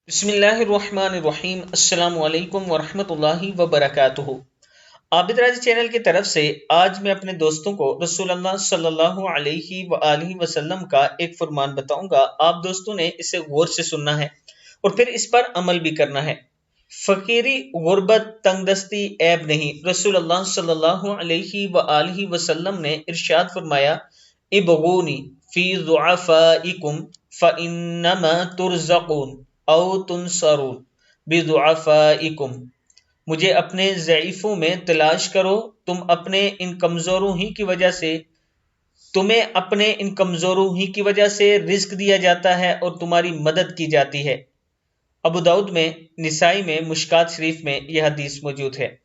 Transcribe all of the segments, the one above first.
بسم اللہ الرحمن الرحیم۔ السلام علیکم ورحمۃ اللہ وبرکاتہ۔ عابد راضی چینل کی طرف سے آج میں اپنے دوستوں کو رسول اللہ صلی اللہ علیہ وآلہ وسلم کا ایک فرمان بتاؤں گا۔ آپ دوستوں نے اسے غور سے سننا ہے اور پھر اس پر عمل بھی کرنا ہے۔ فقیری، غربت، تنگ دستی عیب نہیں۔ رسول اللہ صلی اللہ علیہ وآلہ وسلم نے ارشاد فرمایا، ابغونی فی ضعفائکم فانما ترزقون او تنصرون بضعفائکم۔ مجھے اپنے ضعیفوں میں تلاش کرو، تمہیں ان کمزوروں ہی کی وجہ سے رزق دیا جاتا ہے اور تمہاری مدد کی جاتی ہے۔ ابو داؤد میں، نسائی میں، مشکات شریف میں یہ حدیث موجود ہے۔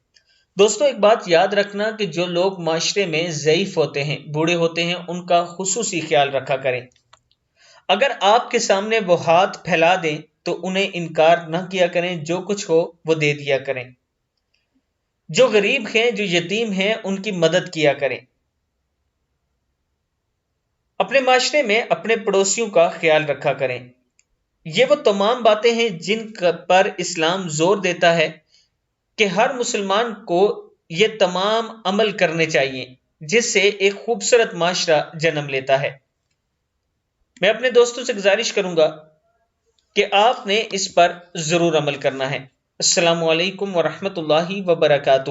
دوستو، ایک بات یاد رکھنا کہ جو لوگ معاشرے میں ضعیف ہوتے ہیں، بوڑھے ہوتے ہیں، ان کا خصوصی خیال رکھا کریں۔ اگر آپ کے سامنے وہ ہاتھ پھیلا دیں تو انہیں انکار نہ کیا کریں، جو کچھ ہو وہ دے دیا کریں۔ جو غریب ہیں، جو یتیم ہیں، ان کی مدد کیا کریں۔ اپنے معاشرے میں اپنے پڑوسیوں کا خیال رکھا کریں۔ یہ وہ تمام باتیں ہیں جن پر اسلام زور دیتا ہے کہ ہر مسلمان کو یہ تمام عمل کرنے چاہیے، جس سے ایک خوبصورت معاشرہ جنم لیتا ہے۔ میں اپنے دوستوں سے گزارش کروں گا کہ آپ نے اس پر ضرور عمل کرنا ہے۔ السلام علیکم ورحمۃ اللہ وبرکاتہ۔